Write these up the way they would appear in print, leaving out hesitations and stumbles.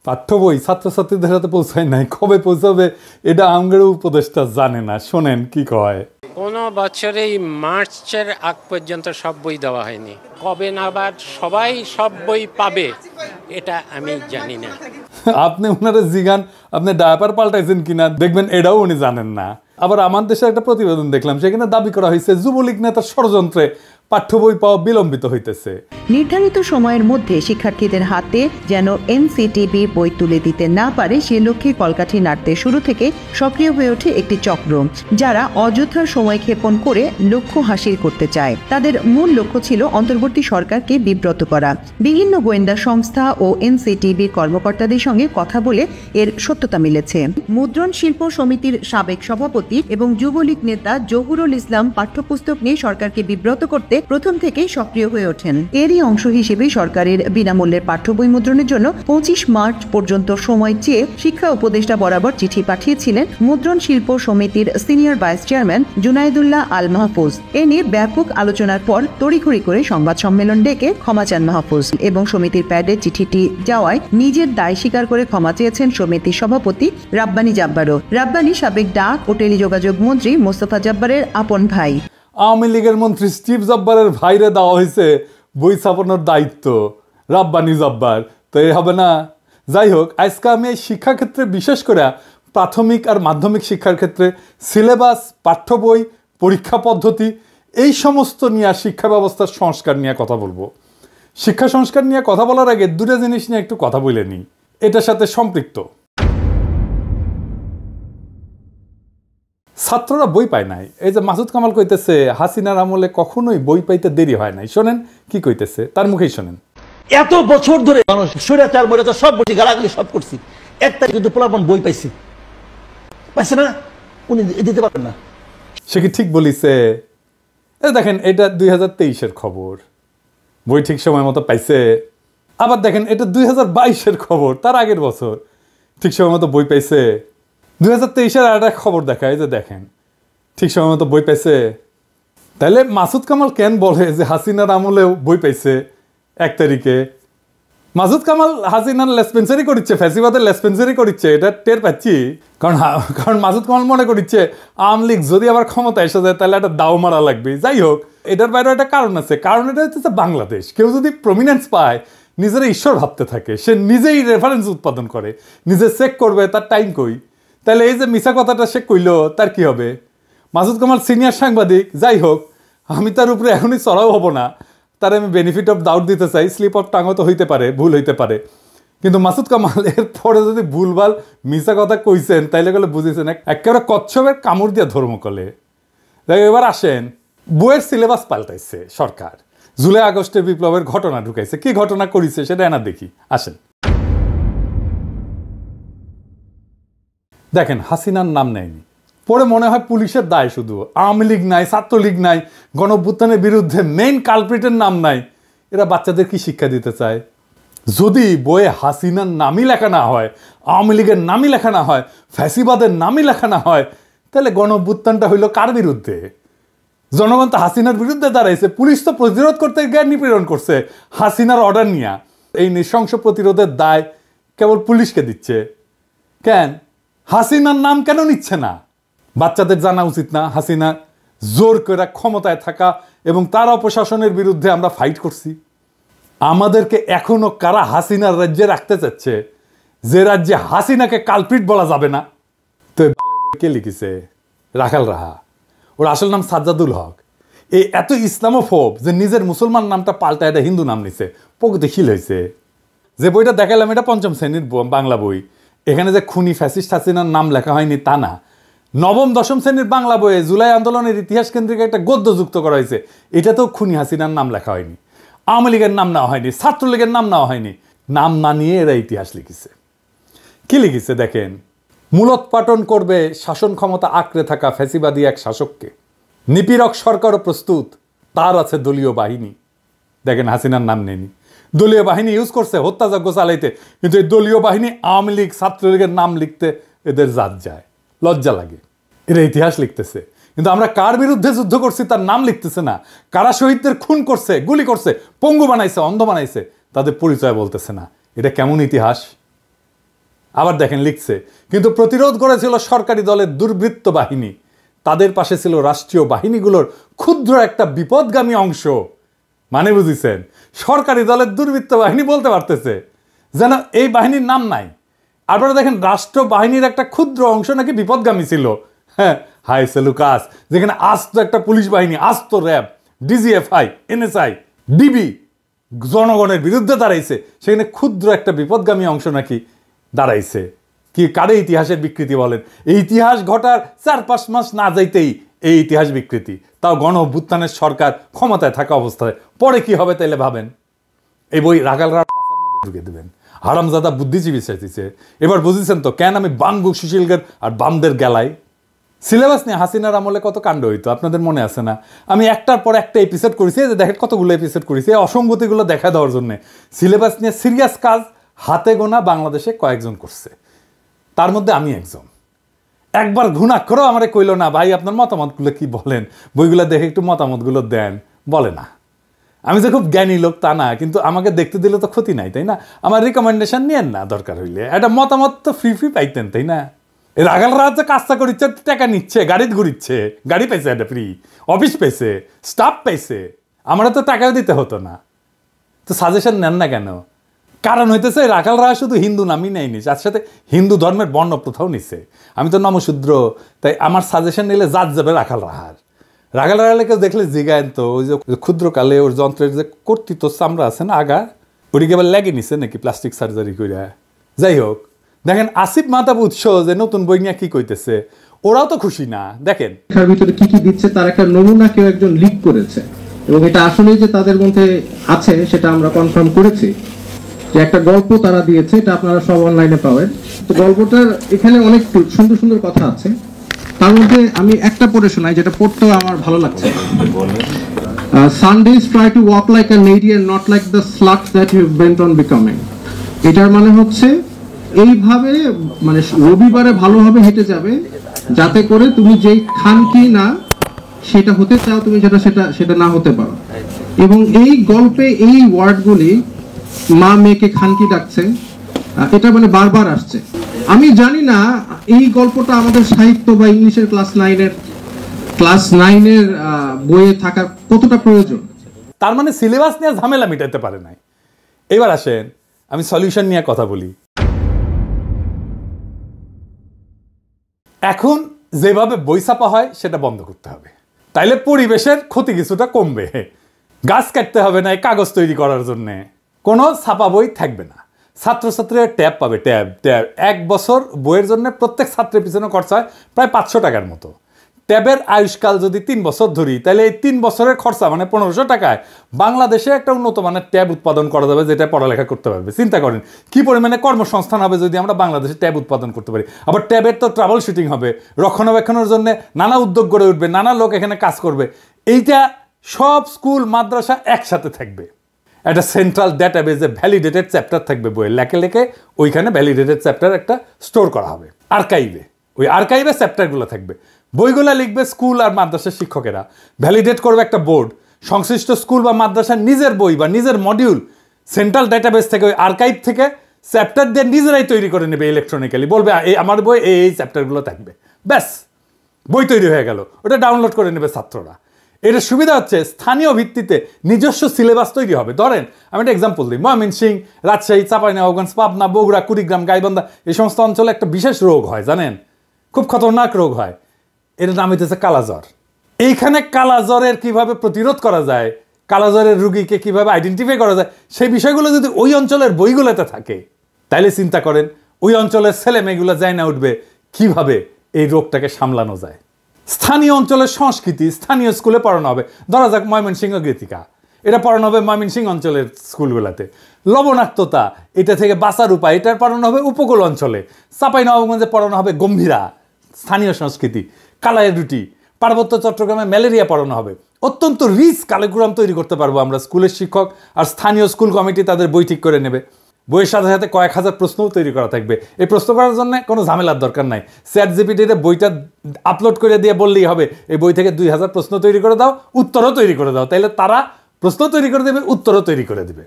পাঠ্য বই ছাত্রছাত্রীদের হাতে পৌঁছায় নাই, কবে পৌঁছাবে এটা আমগের উপদেষ্টা জানে না। শোনেন কি কয়। কোনো বছরেই মার্চের আগ পর্যন্ত সব বই দেওয়া হয়নি, কবে নাগাদ সবাই সব বই পাবে এটা আমি জানি না। আপনি ওনারা জিগান আপনি ডায়াপার পাল্টাইছেন কিনা, দেখবেন এটাও উনি জানেন না। আবার আমার দেশে একটা প্রতিবেদন দেখলাম, সেখানে দাবি করা হয়েছে যুবলীগ নেতার ষড়যন্ত্রে পাঠ্য বই পাওয়া বিলম্বিত হইতেছে। নির্ধারিত সময়ের মধ্যে শিক্ষার্থীদের হাতে যেন এনসিটিবি বই তুলে দিতে না পারে সে লক্ষ্যে কলকাঠি নাড়তে শুরু থেকে সক্রিয় হয়ে ওঠে একটি চক্র, যারা অযথার সময় ক্ষেপণ করে লক্ষ্য হাসিল করতে চায়। তাদের মূল লক্ষ্য ছিল অন্তর্বর্তী সরকারকে বিব্রত করা। বিভিন্ন গোয়েন্দা সংস্থা ও এনসিটিবির কর্মকর্তাদের সঙ্গে কথা বলে এর সত্যতা মিলেছে। মুদ্রণ শিল্প সমিতির সাবেক সভাপতি এবং যুবলীগ নেতা জহুরুল ইসলাম পাঠ্যপুস্তক নিয়ে সরকারকে বিব্রত করতে প্রথম থেকেই সক্রিয় হয়ে ওঠেন। এরই অংশ হিসেবে সরকারের বিনামূল্যের পাঠ্য বই মুদ্রণের জন্য 25 মার্চ পর্যন্ত সময় চেয়ে শিক্ষা উপদেষ্টা বরাবর চিঠি পাঠিয়েছিলেন মুদ্রণ শিল্প সমিতির সিনিয়র ভাইস চেয়ারম্যান জুনাইদুল্লাহ আল মাহফুজ। এ নিয়ে ব্যাপক আলোচনার পর তড়িঘড়ি করে সংবাদ সম্মেলন ডেকে ক্ষমা চান মাহফুজ এবং সমিতির প্যাডে চিঠিটি যাওয়ায় নিজের দায় স্বীকার করে ক্ষমা চেয়েছেন সমিতির সভাপতি রাব্বানী জাব্বারও। রাব্বানী সাবেক ডাক ও টেলিযোগাযোগ মন্ত্রী মোস্তফা জব্বারের আপন ভাই। আওয়ামী লীগের মন্ত্রী স্টিভ জব্বারের ভাইরে দেওয়া হয়েছে বই ছাপানোর দায়িত্ব, রাব্বানী জব্বার, তো এই হবে না? যাই হোক, আজকে আমি এই শিক্ষাক্ষেত্রে বিশেষ করে প্রাথমিক আর মাধ্যমিক শিক্ষার ক্ষেত্রে সিলেবাস, পাঠ্য বই, পরীক্ষা পদ্ধতি এই সমস্ত নিয়ে শিক্ষা ব্যবস্থার সংস্কার নিয়ে কথা বলবো। শিক্ষা সংস্কার নিয়ে কথা বলার আগে দুটো জিনিস নিয়ে একটু কথা বলে নিই, এটার সাথে সম্পৃক্ত। ছাত্ররা বই পায় নাই। এই যে মাসুদ কামাল কইতেছে হাসিনার আমলে কখনোই বই পাইতে দেরি হয় নাই, শোনেন কি কইতেছে, তার মুখেই শোনেন। এত বছর ধরে মানুষ স্বৈরাচার মৈরাচার সব বলছি, গালাগালি সব করছি, একটা কিন্তু পোলাপন বই পাইছে না, উনি দিতে পারেন না। সে কি ঠিক বলিছে? দেখেন এটা 2023-এর খবর, বই ঠিক সময় মতো পাইছে। আবার দেখেন এটা 2022-এর খবর, তার আগের বছর ঠিক সময় মতো বই পাইছে। 2023-এর আর একটা খবর দেখায় যে দেখেন ঠিক সময় মতো বই পাইছে। তাহলে মাসুদ কামাল কেন বলে যে হাসিনার আমলেও বই পাইছে 1 তারিখে? মাসুদ কামাল হাসিনার লেসপেন্সারি করিচ্ছে, ফ্যাসিবাদের লেসপেন্সারি করিচ্ছে, এটা টের পাচ্ছি। কারণ মাসুদ কামাল মনে করিচ্ছে আওয়ামী লীগ যদি আবার ক্ষমতা এসে যায় তাহলে একটা দাও মারা লাগবে। যাই হোক, এটার বাইরে একটা কারণ আছে। কারণ এটা হচ্ছে বাংলাদেশ, কেউ যদি প্রমিনেন্স পায় নিজেরা ঈশ্বর ভাবতে থাকে, সে নিজেই রেফারেন্স উৎপাদন করে, নিজে চেক করবে তার টাইম কই। তাহলে এই যে মিছা কথাটা সে কইল, তার কি হবে? মাসুদ কামাল সিনিয়র সাংবাদিক, যাই হোক আমি তার উপরে এখনই চড়াও হব না, তার আমি বেনিফিট অফ ডাউট দিতে চাই। স্লিপ অফ টাঙও তো হইতে পারে, ভুল হইতে পারে, কিন্তু মাসুদ কামাল এর পরে যদি ভুলভাল মিছা কথা কইছেন তাইলে গেলে বুঝেছেন একেবারে কচ্ছপের কামড় দিয়ে ধর্ম কলে। এবার আসেন, বইয়ের সিলেবাস পাল্টাইছে সরকার, জুলাই আগস্টের বিপ্লবের ঘটনা ঢুকাইছে। কি ঘটনা করিছে সেটা এনা দেখি, আসেন। দেখেন হাসিনার নাম নেয়নি, পরে মনে হয় পুলিশের দায় শুধু, আওয়ামী লীগ নাই, ছাত্রলীগ নাই, গণঅভ্যুত্থানের বিরুদ্ধে মেইন কালপ্রিটের নাম নাই। এরা বাচ্চাদের কি শিক্ষা দিতে চায়? যদি বইয়ে হাসিনার নামই লেখা না হয়, আওয়ামী লীগের নামই লেখা না হয়, ফ্যাসিবাদের নামই লেখা না হয়, তাহলে গণঅভ্যুত্থানটা হইল কার বিরুদ্ধে? জনগণ তো হাসিনার বিরুদ্ধে দাঁড়াইছে, পুলিশ তো প্রতিরোধ করতে গিয়ে নিপীড়ন করছে হাসিনার অর্ডার নিয়ে। এই নৃশংস প্রতিরোধের দায় কেবল পুলিশকে দিচ্ছে কেন? হাসিনার নাম কেন নিচ্ছে না? বাচ্চাদের জানা উচিত না হাসিনা জোর করে ক্ষমতায় থাকা এবং তার অপশাসনের বিরুদ্ধে আমরা ফাইট করছি? আমাদেরকে এখনো কারা হাসিনার রাজ্যে রাখতে চাচ্ছে, যে রাজ্যে হাসিনাকে কালপ্রিট বলা যাবে না? তো কে লিখেছে? রাখাল রাহা, ওর আসল নাম সাজ্জাদুল হক। এই এত ইসলামোফোব যে নিজের মুসলমান নামটা পাল্টা এটা হিন্দু নাম নিছে, প্রগতিশীল হয়েছে। যে বইটা দেখালাম এটা 5ম শ্রেণীর বাংলা বই, এখানে যে খুনি ফ্যাসিস্ট হাসিনার নাম লেখা হয়নি তা না। 9ম 10ম শ্রেণীর বাংলা বইয়ে জুলাই আন্দোলনের ইতিহাস কেন্দ্রিক একটা গদ্য যুক্ত করা হয়েছে, এটাতেও খুনি হাসিনার নাম লেখা হয়নি, আওয়ামী লীগের নাম নেওয়া হয়নি, ছাত্রলীগের নাম নেওয়া হয়নি। নাম না নিয়ে এরা ইতিহাস লিখেছে। কি লিখেছে দেখেন, মূলোৎপাটন করবে শাসন ক্ষমতা আঁকড়ে থাকা ফ্যাসিবাদী এক শাসককে, নিপীড়ক সরকারও প্রস্তুত, তার আছে দলীয় বাহিনী। দেখেন হাসিনার নাম নেয়নি, দলীয় বাহিনী ইউজ করছে হত্যাযজ্ঞ চালাইতে, কিন্তু এই দলীয় বাহিনী আওয়ামী লীগ ছাত্রলীগের নাম লিখতে এদের জাত যায়, লজ্জা লাগে। এরা ইতিহাস লিখতেছে, কিন্তু আমরা কার বিরুদ্ধে যুদ্ধ করছি তার নাম লিখতেছে না। কারা শহীদদের খুন করছে, গুলি করছে, পঙ্গু বানাইছে, অন্ধ বানাইছে, তাদের পরিচয় বলতেছে না। এটা কেমন ইতিহাস? আবার দেখেন লিখছে, কিন্তু প্রতিরোধ করেছিল সরকারি দলের দুর্বৃত্ত বাহিনী, তাদের পাশে ছিল রাষ্ট্রীয় বাহিনীগুলোর ক্ষুদ্র একটা বিপদগামী অংশ। মানে বুঝিছেন, সরকারি দলের দুর্বৃত্ত বাহিনী বলতে পারতেছে, যেন এই বাহিনীর নাম নাই। আপনারা দেখেন রাষ্ট্র বাহিনীর একটা ক্ষুদ্র অংশ নাকি বিপদগামী ছিল। হ্যাঁ, হাই সেলুকাস, যেখানে আস্ত একটা পুলিশ বাহিনী, আস্ত র্যাব, ডিজিএফআই, এনএসআই, ডিবি জনগণের বিরুদ্ধে দাঁড়াইছে, সেখানে ক্ষুদ্র একটা বিপদগামী অংশ নাকি দাঁড়াইছে। কি কারে ইতিহাসের বিকৃতি বলেন? এই ইতিহাস ঘটার 4-5 মাস না যাইতেই এই ইতিহাস বিকৃতি, তাও গণ অভ্যুত্থানের সরকার ক্ষমতায় থাকা অবস্থায়। পরে কি হবে তাইলে ভাবেন। এই বই রাখালরা ঢুকে দেবেন, হারামজাদা বুদ্ধিজীবী চাইছে। এবার বুঝেছেন তো কেন আমি বাঙ্গু সুশীলগের আর বামদের গেলায়। সিলেবাস নিয়ে হাসিনার আমলে কত কাণ্ড হইতো আপনাদের মনে আছে না? আমি একটার পর একটা এপিসোড করেছি, যে দেখেন কতগুলো এপিসোড করেছি অসঙ্গতিগুলো দেখা দেওয়ার জন্য। সিলেবাস নিয়ে সিরিয়াস কাজ হাতে গোনা বাংলাদেশে কয়েকজন করছে, তার মধ্যে আমি একজন। একবার ঘুণাক্ষরও আমারে কইল না, ভাই আপনার মতামতগুলো কি বলেন, বইগুলো দেখে একটু মতামতগুলো দেন, বলে না। আমি যে খুব জ্ঞানী লোক তা না, কিন্তু আমাকে দেখতে দিলে তো ক্ষতি নাই, তাই না? আমার রিকমেন্ডেশন নিয়েন না, দরকার হইলে একটা মতামত তো ফ্রি পাইতেন, তাই না? রাখালরা যে কাজটা করিচ্ছে, টাকা নিচ্ছে, গাড়িতে ঘুরিচ্ছে, গাড়ি পাইছে একটা ফ্রি, অফিস পাইছে, স্টাফ পাইছে, আমরা তো টাকাও দিতে হতো না। তো সাজেশন নেন না কেন? কারণ হইতেছে রাখালরা শুধু হিন্দু নামই নেয়নি, তার সাথে হিন্দু ধর্মের বর্ণ প্রথাও নিছে। আমি তো নমশূদ্র, তাই আমার সাজেশন নিলে জাত যাবে রাখাল রাহার। রাখাল রাহালে কেউ দেখলে জিগায়েন তো, ওই যে ক্ষুদ্রকালে ওর যন্ত্রের যে কর্তৃত্ব চামড়া আছে না আগা, ওটিকে আবার লেগে নিছে নাকি প্লাস্টিক সার্জারি করে। যাই হোক, দেখেন আসিফ মাহতাব উৎস যে নতুন বই নিয়ে কি কইতেছে, ওরাও তো খুশি না। দেখেন এর ভিতরে কি কি দিচ্ছে তার একটা নমুনা কেউ একজন লিক করেছে, এবং এটা আসলে যে তাদের মধ্যে আছে সেটা আমরা কনফার্ম করেছি। যে একটা গল্প তারা দিয়েছে, এটা আপনারা সব অনলাইনে পাবেন। তো গল্পটার এখানে অনেক সুন্দর সুন্দর কথা আছে, তার মধ্যে আমি একটা পড়ে শোনাই, যেটা পড়তেও আমার ভালো লাগছে। Sundays try to walk like a lady and not like the slut that you bent on becoming. এটার মানে হচ্ছে এইভাবে, মানে রবিবারে ভালোভাবে হেঁটে যাবে, যাতে করে তুমি যেই খানকি না সেটা হতে চাও, তুমি সেটা না হতে পারো। এবং এই গল্পে এই ওয়ার্ডগুলি, মা মেয়েকে খানকি ডাকছে, এটা মানে বারবার আসছে। আমি জানি না এই গল্পটা আমাদের সাহিত্য বা ইংলিশের ক্লাস 9-এর বইয়ে থাকা কতটা প্রয়োজন। তার মানে সিলেবাস নিয়ে ঝামেলা মিটাতে পারে নাই। এবার আসেন আমি সলিউশন নিয়ে কথা বলি। এখন যেভাবে বই ছাপা হয় সেটা বন্ধ করতে হবে, তাইলে পরিবেশের ক্ষতি কিছুটা কমবে। গাছ কাটতে হবে না কাগজ তৈরি করার জন্য, কোনো ছাপা বই থাকবে না। ছাত্রছাত্রীরা ট্যাব পাবে, ট্যাব 1 বছর বইয়ের জন্য প্রত্যেক ছাত্রের পিছনে খরচা হয় প্রায় 500 টাকার মতো। ট্যাবের আয়ুষ্কাল যদি 3 বছর ধরি, তাহলে এই 3 বছরের খরচা মানে 1500 টাকায় বাংলাদেশে একটা উন্নত মানের ট্যাব উৎপাদন করা যাবে, যেটা পড়ালেখা করতে পারবে। চিন্তা করেন কি পরিমাণে কর্মসংস্থান হবে যদি আমরা বাংলাদেশে ট্যাব উৎপাদন করতে পারি। আবার ট্যাবের তো ট্রাবল শুটিং হবে, রক্ষণাবেক্ষণের জন্য নানা উদ্যোগ গড়ে উঠবে, নানা লোক এখানে কাজ করবে। এইটা সব স্কুল মাদ্রাসা একসাথে থাকবে, একটা সেন্ট্রাল ডেটাবেজে ভ্যালিডেটেড চ্যাপ্টার থাকবে বইয়ের, লেখে ওইখানে ভ্যালিডেটেড চ্যাপ্টার একটা স্টোর করা হবে আর্কাইভে। ওই আর্কাইভে চ্যাপ্টারগুলো থাকবে, বইগুলো লিখবে স্কুল আর মাদ্রাসার শিক্ষকেরা, ভ্যালিডেট করবে একটা বোর্ড। সংশ্লিষ্ট স্কুল বা মাদ্রাসার নিজের বই বা নিজের মডিউল সেন্ট্রাল ডেটাবেস থেকে, ওই আর্কাইভ থেকে চ্যাপ্টার দিয়ে নিজেরাই তৈরি করে নেবে ইলেকট্রনিক্যালি, বলবে এই আমার বই এই চ্যাপ্টারগুলো থাকবে, ব্যাস বই তৈরি হয়ে গেল। ওটা ডাউনলোড করে নেবে ছাত্ররা। এটা সুবিধা হচ্ছে স্থানীয় ভিত্তিতে নিজস্ব সিলেবাস তৈরি হবে। ধরেন আমি একটা এক্সাম্পল দিই, ময়মনসিংহ, রাজশাহী, চাঁপাইনবাবগঞ্জ, পাবনা, বগুড়া, কুড়িগ্রাম, গাইবান্ধা, এই সমস্ত অঞ্চলে একটা বিশেষ রোগ হয়, জানেন, খুব খতরনাক রোগ হয়। এটার নাম হইতেছে কালাজ্বর। এইখানে কালাজ্বরের কিভাবে প্রতিরোধ করা যায়, কালাজ্বরের রুগীকে কিভাবে আইডেন্টিফাই করা যায়, সেই বিষয়গুলো যদি ওই অঞ্চলের বইগুলোতে থাকে, তাইলে চিন্তা করেন ওই অঞ্চলের ছেলে মেয়েগুলো যায় না উঠবে কিভাবে এই রোগটাকে সামলানো যায়। স্থানীয় অঞ্চলের সংস্কৃতি স্থানীয় স্কুলে পড়ানো হবে। ধরা যাক ময়মনসিংহ গীতিকা, এটা পড়ানো হবে ময়মনসিংহ অঞ্চলের স্কুলগুলোতে। লবণাক্ততা, এটা থেকে বাঁচার উপায়, এটা পড়ানো হবে উপকূল অঞ্চলে। চাঁপাইনবাবগঞ্জে পড়ানো হবে গম্ভীরা, স্থানীয় সংস্কৃতি। কালাইয়ের রুটি, পার্বত্য চট্টগ্রামে ম্যালেরিয়া পড়ানো হবে। অত্যন্ত রিচ কারিকুলাম তৈরি করতে পারবো আমরা। স্কুলের শিক্ষক আর স্থানীয় স্কুল কমিটি তাদের বই ঠিক করে নেবে। বইয়ের সাথে সাথে কয়েক হাজার প্রশ্নও তৈরি করা থাকবে। এই প্রশ্ন করার জন্য কোনো ঝামেলার দরকার নাই। চ্যাটজিপিটিতে বইটা আপলোড করে দিয়ে বললেই হবে এই বই থেকে 2000 প্রশ্ন তৈরি করে দাও, উত্তরও তৈরি করে দাও, তাইলে তারা প্রশ্ন তৈরি করে দেবে, উত্তরও তৈরি করে দেবে।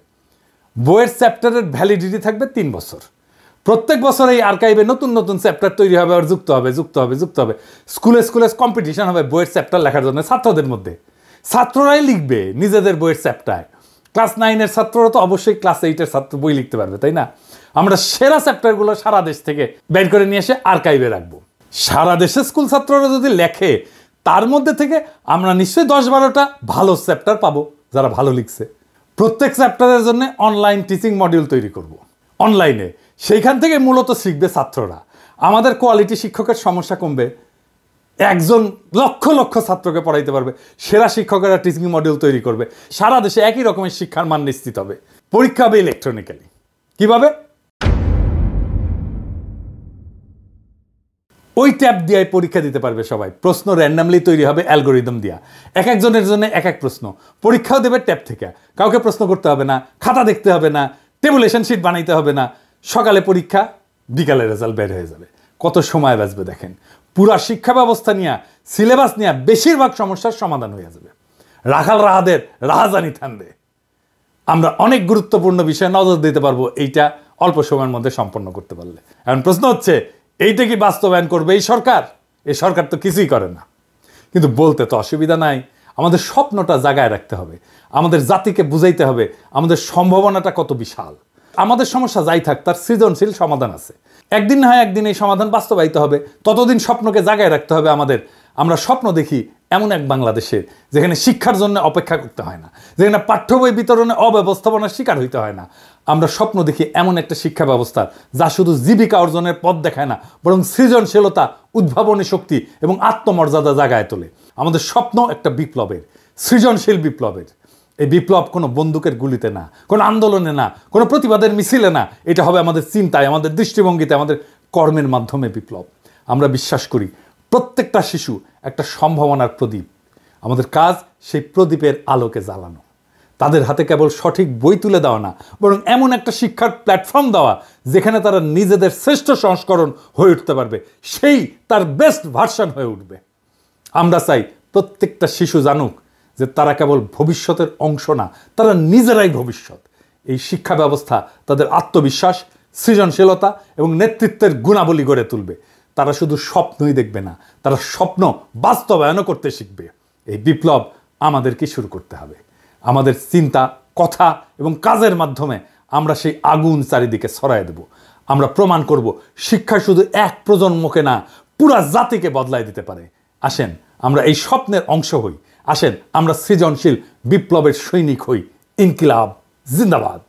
বইয়ের চ্যাপ্টারের ভ্যালিডিটি থাকবে 3 বছর। প্রত্যেক বছর এই আর্কাইভে নতুন নতুন চ্যাপ্টার তৈরি হবে আর যুক্ত হবে। স্কুলে কম্পিটিশন হবে বইয়ের চ্যাপ্টার লেখার জন্য ছাত্রদের মধ্যে। ছাত্ররাই লিখবে নিজেদের বইয়ের চ্যাপ্টার। ক্লাস 9-এর ছাত্ররা তো অবশ্যই ক্লাস 8-এর ছাত্র বই লিখতে পারবে, তাই না? আমরা সেরা চ্যাপ্টারগুলো সারা দেশ থেকে বের করে নিয়ে এসে আর্কাইভে রাখবো। সারা দেশে স্কুল ছাত্ররা যদি লেখে, তার মধ্যে থেকে আমরা নিশ্চয়ই 10-12টা ভালো চ্যাপ্টার পাবো যারা ভালো লিখছে। প্রত্যেক চ্যাপ্টারের জন্য অনলাইন টিচিং মডিউল তৈরি করব অনলাইনে। সেইখান থেকে মূলত শিখবে ছাত্ররা। আমাদের কোয়ালিটি শিক্ষকের সমস্যা কমবে, একজন লক্ষ লক্ষ ছাত্রকে পড়াইতে পারবে। সেরা শিক্ষকেরা টিচিং মডিউল তৈরি করবে। সারা দেশে একই রকমের শিক্ষার মান নিশ্চিত হবে। পরীক্ষা হবে ইলেকট্রনিক্যালি। কিভাবে? ওই ট্যাব দিয়ে পরীক্ষা দিতে পারবে সবাই। প্রশ্ন র্যান্ডামলি তৈরি হবে অ্যালগোরিদম দিয়া। এক একজনের জন্য এক এক প্রশ্ন। পরীক্ষাও দেবে ট্যাব থেকে। কাউকে প্রশ্ন করতে হবে না, খাতা দেখতে হবে না, টেবুলেশন শিট বানাইতে হবে না। সকালে পরীক্ষা, বিকালে রেজাল্ট বের হয়ে যাবে। কত সময় বাঁচবে দেখেন। পুরা শিক্ষা ব্যবস্থা নিয়ে, সিলেবাস নিয়ে বেশিরভাগ সমস্যার সমাধান হয়ে যাবে। রাখাল রাহাদের রাহাজানি থামবে। আমরা অনেক গুরুত্বপূর্ণ বিষয়ে নজর দিতে পারবো এইটা অল্প সময়ের মধ্যে সম্পন্ন করতে পারলে। এখন প্রশ্ন হচ্ছে, এইটা কি বাস্তবায়ন করবে এই সরকার? এই সরকার তো কিছুই করে না, কিন্তু বলতে তো অসুবিধা নাই। আমাদের স্বপ্নটা জাগায় রাখতে হবে। আমাদের জাতিকে বুঝাইতে হবে আমাদের সম্ভাবনাটা কত বিশাল। আমাদের সমস্যা যাই থাক, তার সৃজনশীল সমাধান আছে। একদিন না হয় একদিন এই সমাধান বাস্তবায়িত হবে। ততদিন স্বপ্নকে জাগায় রাখতে হবে আমাদের। আমরা স্বপ্ন দেখি এমন এক বাংলাদেশে যেখানে শিক্ষার জন্য অপেক্ষা করতে হয় না, যেখানে পাঠ্য বই বিতরণে অব্যবস্থাপনার শিকার হইতে হয় না। আমরা স্বপ্ন দেখি এমন একটা শিক্ষা ব্যবস্থা যা শুধু জীবিকা অর্জনের পথ দেখায় না, বরং সৃজনশীলতা, উদ্ভাবনী শক্তি এবং আত্মমর্যাদা জাগায় তোলে। আমাদের স্বপ্ন একটা বিপ্লবের, সৃজনশীল বিপ্লবের। এই বিপ্লব কোনো বন্দুকের গুলিতে না, কোনো আন্দোলনে না, কোনো প্রতিবাদের মিছিলে না। এটা হবে আমাদের চিন্তায়, আমাদের দৃষ্টিভঙ্গিতে, আমাদের কর্মের মাধ্যমে বিপ্লব। আমরা বিশ্বাস করি প্রত্যেকটা শিশু একটা সম্ভাবনার প্রদীপ। আমাদের কাজ সেই প্রদীপের আলোকে জ্বালানো। তাদের হাতে কেবল সঠিক বই তুলে দেওয়া না, বরং এমন একটা শিক্ষার প্ল্যাটফর্ম দেওয়া যেখানে তারা নিজেদের শ্রেষ্ঠ সংস্করণ হয়ে উঠতে পারবে, সেই তার বেস্ট ভার্সন হয়ে উঠবে। আমরা চাই প্রত্যেকটা শিশু জানুক যে তারা কেবল ভবিষ্যতের অংশ না, তারা নিজেরাই ভবিষ্যৎ। এই শিক্ষা ব্যবস্থা তাদের আত্মবিশ্বাস, সৃজনশীলতা এবং নেতৃত্বের গুণাবলী গড়ে তুলবে। তারা শুধু স্বপ্নই দেখবে না, তারা স্বপ্ন বাস্তবায়নও করতে শিখবে। এই বিপ্লব আমাদেরকে শুরু করতে হবে। আমাদের চিন্তা, কথা এবং কাজের মাধ্যমে আমরা সেই আগুন চারিদিকে ছড়ায় দেব। আমরা প্রমাণ করব শিক্ষা শুধু এক প্রজন্মকে না, পুরা জাতিকে বদলায় দিতে পারে। আসেন আমরা এই স্বপ্নের অংশ হই। আসেন আমরা সৃজনশীল বিপ্লবের সৈনিক হই। ইনকিলাব জিন্দাবাদ।